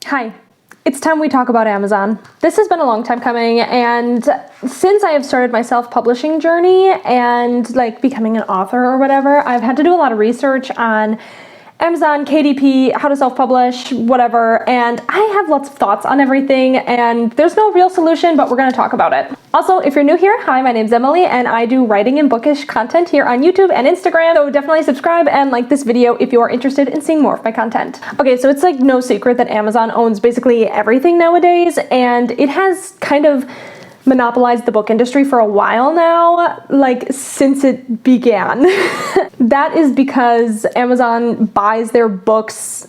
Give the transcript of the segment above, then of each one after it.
Hi, it's time we talk about Amazon. This has been a long time coming, and since I have started my self-publishing journey and becoming an author or whatever, I've had to do a lot of research on Amazon, KDP, how to self-publish, whatever, and I have lots of thoughts on everything, and there's no real solution, but we're gonna talk about it. Also, if you're new here, hi, my name's Emily, and I do writing and bookish content here on YouTube and Instagram, so definitely subscribe and like this video if you are interested in seeing more of my content. Okay, so it's no secret that Amazon owns basically everything nowadays, and it has kind of monopolized the book industry for a while now, since it began. That is because Amazon buys their books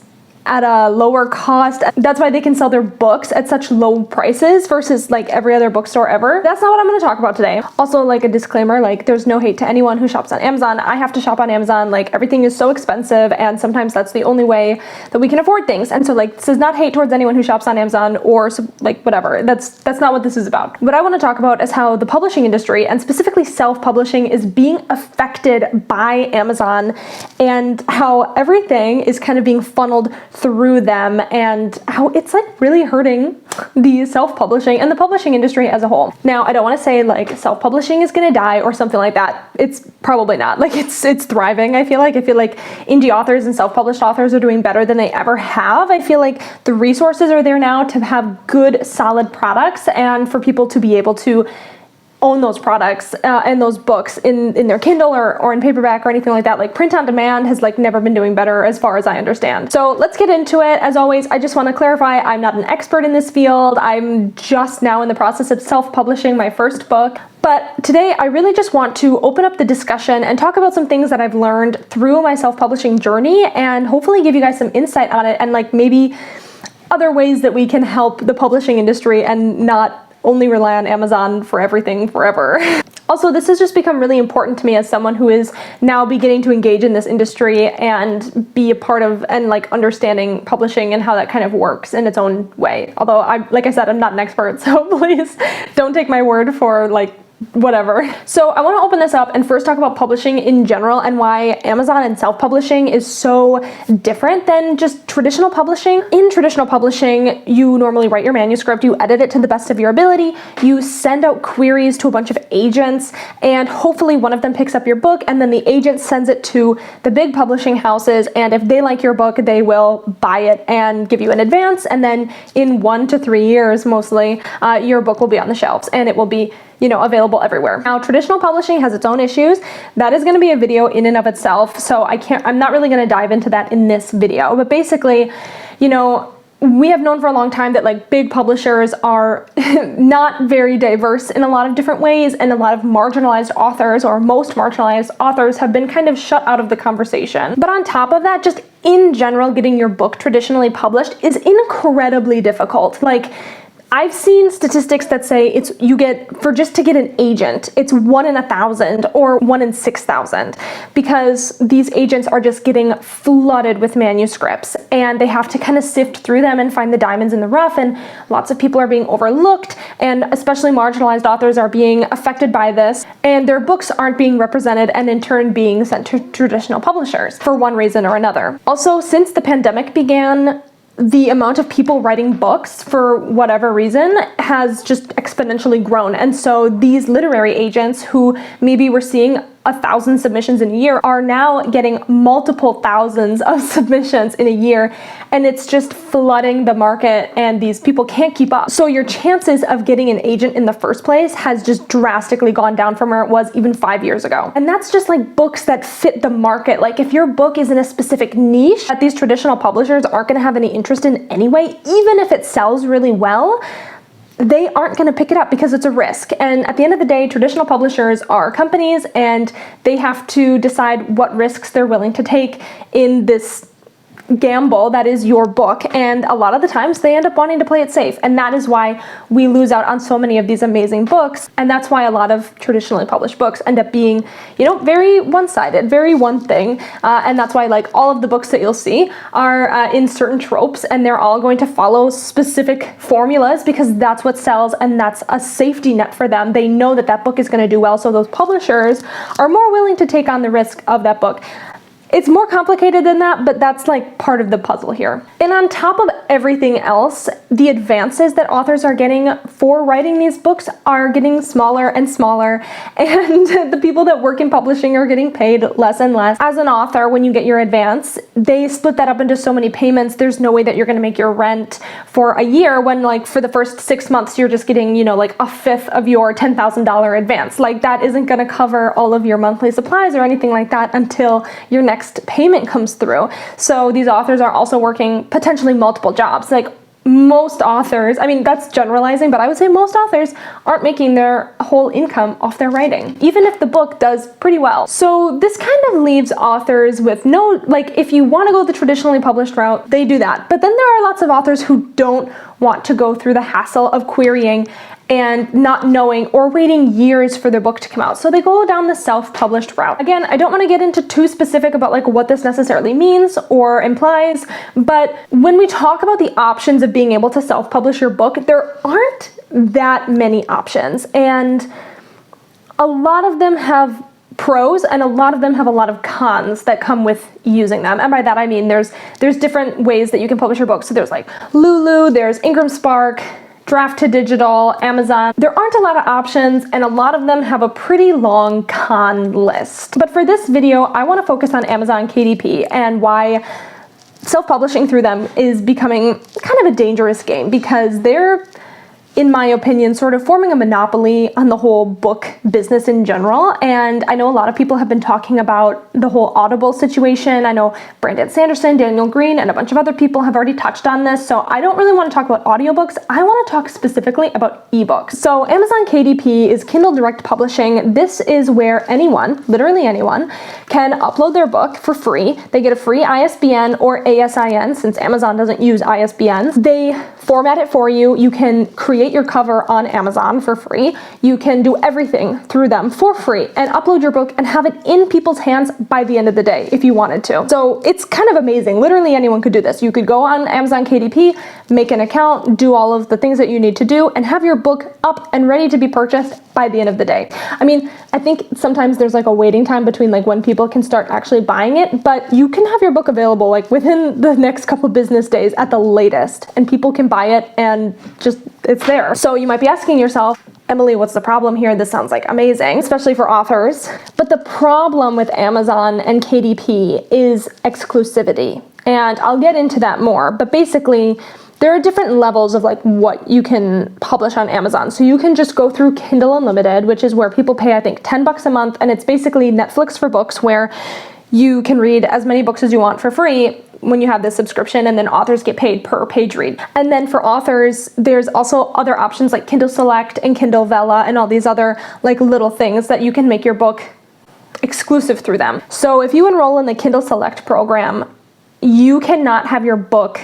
at a lower cost. That's why they can sell their books at such low prices versus every other bookstore ever. That's not what I'm going to talk about today. Also, a disclaimer, there's no hate to anyone who shops on Amazon. I have to shop on Amazon. Everything is so expensive, and sometimes that's the only way that we can afford things. And so this is not hate towards anyone who shops on Amazon or whatever. That's not what this is about. What I want to talk about is how the publishing industry, and specifically self-publishing, is being affected by Amazon, and how everything is kind of being funneled through them, and how it's really hurting the self-publishing and the publishing industry as a whole. Now, I don't want to say self-publishing is gonna die or something like that. It's probably not. It's thriving. I feel like indie authors and self-published authors are doing better than they ever have. I feel like the resources are there now to have good, solid products, and for people to be able to own those products and those books in their Kindle or in paperback or anything like that. Print on demand has never been doing better as far as I understand. So let's get into it. As always, I just want to clarify, I'm not an expert in this field. I'm just now in the process of self-publishing my first book. But today I really just want to open up the discussion and talk about some things that I've learned through my self-publishing journey, and hopefully give you guys some insight on it, and maybe other ways that we can help the publishing industry and not only rely on Amazon for everything forever. Also, this has just become really important to me as someone who is now beginning to engage in this industry and be a part of and understanding publishing and how that kind of works in its own way. Although like I said, I'm not an expert, so please don't take my word for whatever. So I want to open this up and first talk about publishing in general and why Amazon and self-publishing is so different than just traditional publishing. In traditional publishing, you normally write your manuscript, you edit it to the best of your ability, you send out queries to a bunch of agents, and hopefully one of them picks up your book, and then the agent sends it to the big publishing houses, and if they like your book, they will buy it and give you an advance, and then in 1 to 3 years mostly, your book will be on the shelves and it will be available everywhere. Now, traditional publishing has its own issues. That is going to be a video in and of itself, so I'm not really going to dive into that in this video. But basically, we have known for a long time that big publishers are not very diverse in a lot of different ways, and a lot of marginalized authors, or most marginalized authors, have been kind of shut out of the conversation. But on top of that, just in general, getting your book traditionally published is incredibly difficult. I've seen statistics that say just to get an agent, it's 1 in 1,000 or 1 in 6,000, because these agents are just getting flooded with manuscripts, and they have to kind of sift through them and find the diamonds in the rough, and lots of people are being overlooked, and especially marginalized authors are being affected by this, and their books aren't being represented and in turn being sent to traditional publishers for one reason or another. Also, since the pandemic began, the amount of people writing books for whatever reason has just exponentially grown. And so these literary agents who maybe were seeing 1,000 submissions in a year are now getting multiple thousands of submissions in a year, and it's just flooding the market, and these people can't keep up. So your chances of getting an agent in the first place has just drastically gone down from where it was even 5 years ago. And that's just books that fit the market. If your book is in a specific niche that these traditional publishers aren't going to have any interest in anyway, even if it sells really well, they aren't going to pick it up because it's a risk. And at the end of the day, traditional publishers are companies, and they have to decide what risks they're willing to take in this gamble that is your book, and a lot of the times they end up wanting to play it safe, and that is why we lose out on so many of these amazing books, and that's why a lot of traditionally published books end up being, very one-sided, very one thing, and that's why all of the books that you'll see are in certain tropes, and they're all going to follow specific formulas because that's what sells, and that's a safety net for them. They know that that book is going to do well, so those publishers are more willing to take on the risk of that book. It's more complicated than that, but that's like part of the puzzle here. And on top of everything else, the advances that authors are getting for writing these books are getting smaller and smaller, and the people that work in publishing are getting paid less and less. As an author, when you get your advance, they split that up into so many payments. There's no way that you're gonna make your rent for a year when, like, for the first 6 months, you're just getting, you know, like a fifth of your $10,000 advance. Like, that isn't gonna cover all of your monthly supplies or anything like that until your next payment comes through. So these authors are also working potentially multiple jobs. Like, most authors, I mean, that's generalizing, but I would say most authors aren't making their whole income off their writing, even if the book does pretty well. So this kind of leaves authors with no, like, if you want to go the traditionally published route, they do that. But then there are lots of authors who don't want to go through the hassle of querying and not knowing or waiting years for their book to come out. So they go down the self-published route. Again, I don't want to get into too specific about like what this necessarily means or implies, but when we talk about the options of being able to self-publish your book, there aren't that many options. And a lot of them have pros and a lot of them have a lot of cons that come with using them. And by that I mean there's different ways that you can publish your book. So there's like Lulu, there's Ingram Spark, Draft to Digital, Amazon. There aren't a lot of options, and a lot of them have a pretty long con list. But for this video, I want to focus on Amazon KDP and why self-publishing through them is becoming kind of a dangerous game, because they're, in my opinion, sort of forming a monopoly on the whole book business in general. And I know a lot of people have been talking about the whole Audible situation. I know Brandon Sanderson, Daniel Green, and a bunch of other people have already touched on this. So I don't really want to talk about audiobooks. I want to talk specifically about ebooks. So Amazon KDP is Kindle Direct Publishing. This is where anyone, literally anyone, can upload their book for free. They get a free ISBN or ASIN, since Amazon doesn't use ISBNs. They format it for you. You can create your cover on Amazon for free. You can do everything through them for free and upload your book and have it in people's hands by the end of the day if you wanted to. So it's kind of amazing. Literally anyone could do this. You could go on Amazon KDP, make an account, do all of the things that you need to do, and have your book up and ready to be purchased by the end of the day. I mean, I think sometimes there's like a waiting time between like when people can start actually buying it, but you can have your book available like within the next couple business days at the latest, and people can buy it and just, it's there. So you might be asking yourself, Emily, what's the problem here? This sounds like amazing, especially for authors. But the problem with Amazon and KDP is exclusivity. And I'll get into that more, but basically, there are different levels of like what you can publish on Amazon. So you can just go through Kindle Unlimited, which is where people pay, I think, $10 a month, and it's basically Netflix for books, where you can read as many books as you want for free when you have this subscription, and then authors get paid per page read. And then for authors, there's also other options like Kindle Select and Kindle Vella and all these other like little things that you can make your book exclusive through them. So if you enroll in the Kindle Select program, you cannot have your book,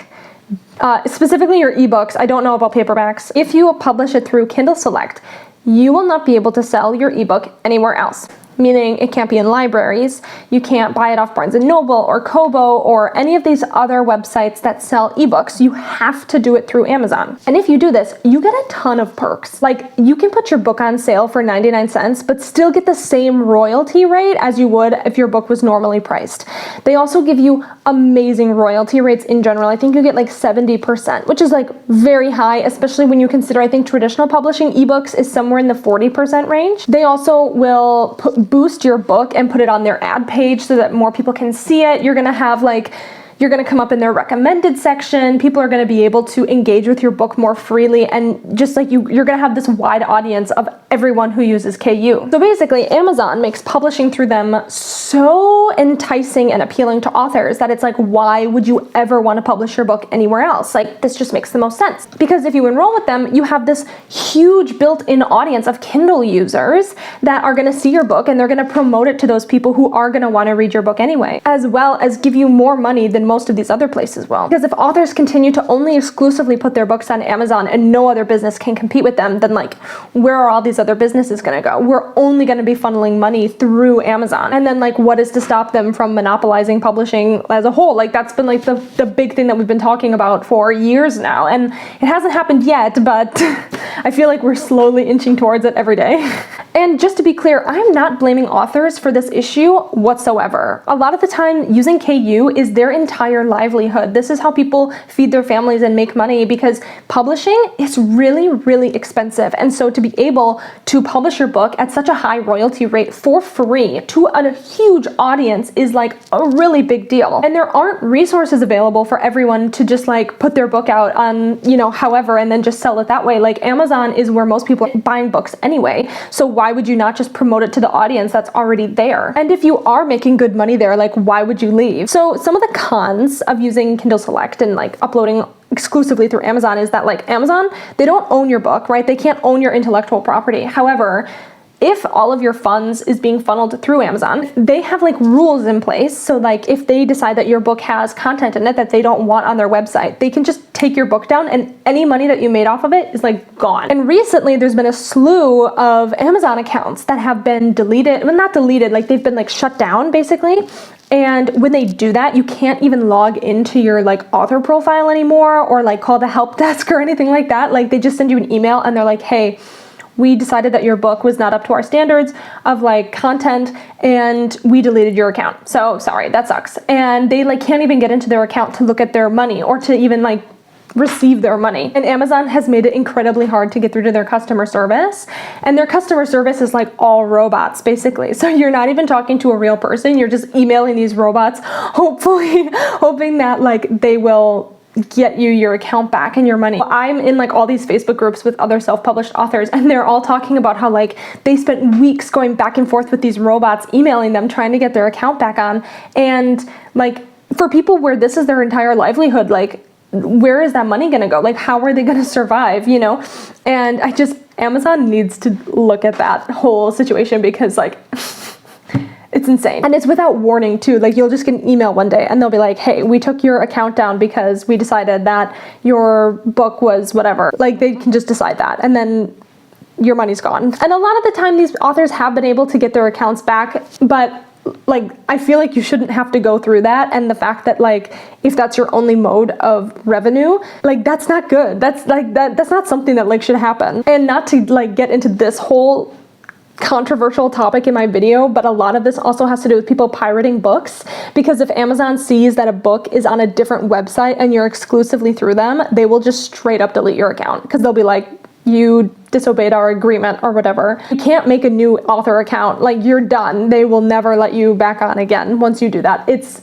specifically your ebooks, I don't know about paperbacks, if you publish it through Kindle Select, you will not be able to sell your ebook anywhere else. Meaning it can't be in libraries, you can't buy it off Barnes & Noble or Kobo or any of these other websites that sell ebooks. You have to do it through Amazon. And if you do this, you get a ton of perks. Like, you can put your book on sale for 99 cents, but still get the same royalty rate as you would if your book was normally priced. They also give you amazing royalty rates in general. I think you get like 70%, which is like very high, especially when you consider, I think traditional publishing ebooks is somewhere in the 40% range. They also will boost your book and put it on their ad page so that more people can see it. You're gonna have like, you're gonna come up in their recommended section. People are gonna be able to engage with your book more freely, and just like you're gonna have this wide audience of everyone who uses KU. So basically, Amazon makes publishing through them so enticing and appealing to authors that it's like, why would you ever want to publish your book anywhere else? Like, this just makes the most sense. Because if you enroll with them, you have this huge built-in audience of Kindle users that are gonna see your book, and they're gonna promote it to those people who are gonna wanna read your book anyway, as well as give you more money than most of these other places will. Because if authors continue to only exclusively put their books on Amazon and no other business can compete with them, then like, where are all these other businesses gonna go? We're only gonna be funneling money through Amazon. And then like, what is to stop them from monopolizing publishing as a whole? Like, that's been like the big thing that we've been talking about for years now. And it hasn't happened yet, but I feel like we're slowly inching towards it every day. And just to be clear, I'm not blaming authors for this issue whatsoever. A lot of the time, using KU is their entire livelihood. This is how people feed their families and make money, because publishing is really, really expensive. And so to be able to publish your book at such a high royalty rate for free to a huge audience is like a really big deal. And there aren't resources available for everyone to just like put their book out on, you know, however, and then just sell it that way. Like, Amazon is where most people are buying books anyway. So why would you not just promote it to the audience that's already there? And if you are making good money there, like, why would you leave? So some of the cons of using Kindle Select and like uploading exclusively through Amazon is that like, Amazon, they don't own your book, right? They can't own your intellectual property. However, if all of your funds is being funneled through Amazon, they have like rules in place. So like, if they decide that your book has content in it that they don't want on their website, they can just take your book down and any money that you made off of it is like gone. And recently there's been a slew of Amazon accounts that have been deleted, well, not deleted, like they've been like shut down basically. And when they do that, you can't even log into your like author profile anymore or like call the help desk or anything like that. Like, they just send you an email and they're like, hey, we decided that your book was not up to our standards of like content and we deleted your account. So sorry, that sucks. And they like can't even get into their account to look at their money or to even like receive their money. And Amazon has made it incredibly hard to get through to their customer service. And their customer service is like all robots basically. So you're not even talking to a real person. You're just emailing these robots, hopefully hoping that like they will get you your account back and your money. I'm in like all these Facebook groups with other self-published authors and they're all talking about how like they spent weeks going back and forth with these robots, emailing them, trying to get their account back on. And like, for people where this is their entire livelihood, like, where is that money gonna go? Like, how are they gonna survive, you know? And Amazon needs to look at that whole situation because like, it's insane. And it's without warning too. Like, you'll just get an email one day and they'll be like, hey, we took your account down because we decided that your book was whatever. Like, they can just decide that and then your money's gone. And a lot of the time these authors have been able to get their accounts back, but like, I feel like you shouldn't have to go through that. And the fact that like, if that's your only mode of revenue, like, that's not good. That's like, that's not something that like should happen. And not to like get into this whole controversial topic in my video, but a lot of this also has to do with people pirating books, because if Amazon sees that a book is on a different website and you're exclusively through them, they will just straight up delete your account because they'll be like, you disobeyed our agreement or whatever. You can't make a new author account. Like, you're done. They will never let you back on again once you do that. It's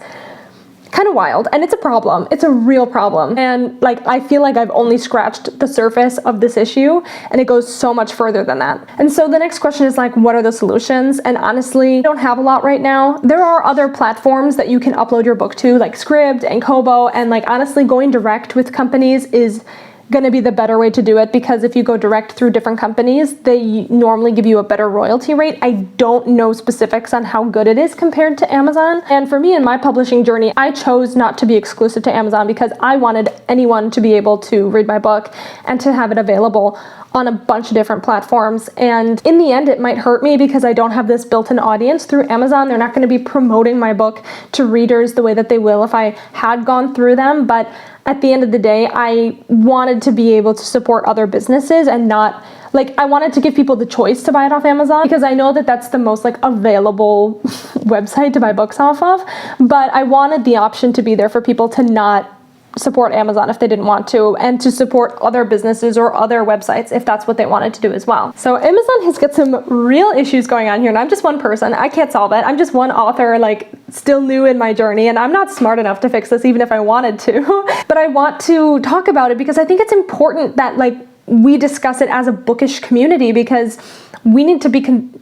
kind of wild, and it's a problem. It's a real problem. And like, I feel like I've only scratched the surface of this issue, and it goes so much further than that. And so the next question is like, what are the solutions? And honestly, I don't have a lot right now. There are other platforms that you can upload your book to, like Scribd and Kobo, and like, honestly, going direct with companies is going to be the better way to do it, because if you go direct through different companies, they normally give you a better royalty rate. I don't know specifics on how good it is compared to Amazon. And for me in my publishing journey, I chose not to be exclusive to Amazon because I wanted anyone to be able to read my book and to have it available on a bunch of different platforms. And in the end, it might hurt me because I don't have this built-in audience through Amazon. They're not going to be promoting my book to readers the way that they will if I had gone through them. But at the end of the day, I wanted to be able to support other businesses and not, like, I wanted to give people the choice to buy it off Amazon, because I know that that's the most like available website to buy books off of. But I wanted the option to be there for people to not support Amazon if they didn't want to, and to support other businesses or other websites if that's what they wanted to do as well. So Amazon has got some real issues going on here, and I'm just one person. I can't solve it. I'm just one author, like, still new in my journey, and I'm not smart enough to fix this even if I wanted to. But I want to talk about it because I think it's important that like we discuss it as a bookish community, because we need to be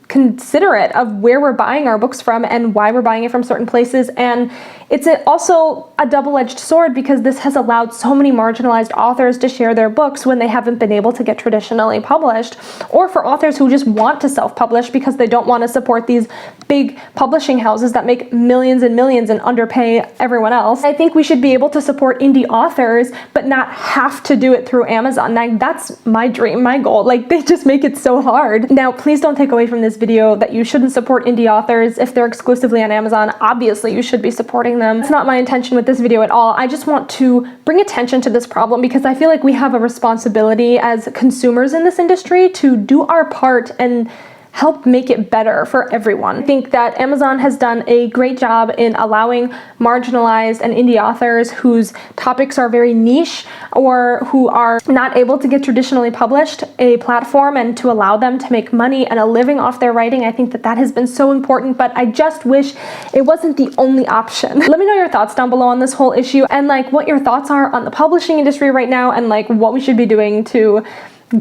considerate of where we're buying our books from and why we're buying it from certain places. And it's also a double-edged sword, because this has allowed so many marginalized authors to share their books when they haven't been able to get traditionally published, or for authors who just want to self-publish because they don't want to support these big publishing houses that make millions and millions and underpay everyone else. I think we should be able to support indie authors but not have to do it through Amazon. Like, that's my dream, my goal. Like, they just make it so hard. Now, please don't take away from this video that you shouldn't support indie authors if they're exclusively on Amazon. Obviously, you should be supporting them. It's not my intention with this video at all. I just want to bring attention to this problem, because I feel like we have a responsibility as consumers in this industry to do our part and help make it better for everyone. I think that Amazon has done a great job in allowing marginalized and indie authors whose topics are very niche or who are not able to get traditionally published a platform, and to allow them to make money and a living off their writing. I think that that has been so important, but I just wish it wasn't the only option. Let me know your thoughts down below on this whole issue, and like what your thoughts are on the publishing industry right now, and like what we should be doing to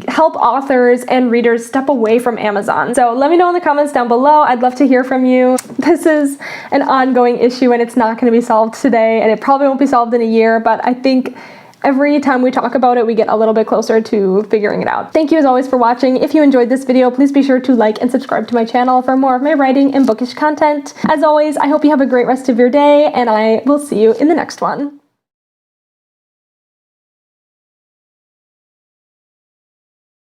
help authors and readers step away from Amazon. So let me know in the comments down below. I'd love to hear from you. This is an ongoing issue, and it's not going to be solved today, and it probably won't be solved in a year, but I think every time we talk about it, we get a little bit closer to figuring it out. Thank you as always for watching. If you enjoyed this video, please be sure to like and subscribe to my channel for more of my writing and bookish content. As always, I hope you have a great rest of your day, and I will see you in the next one.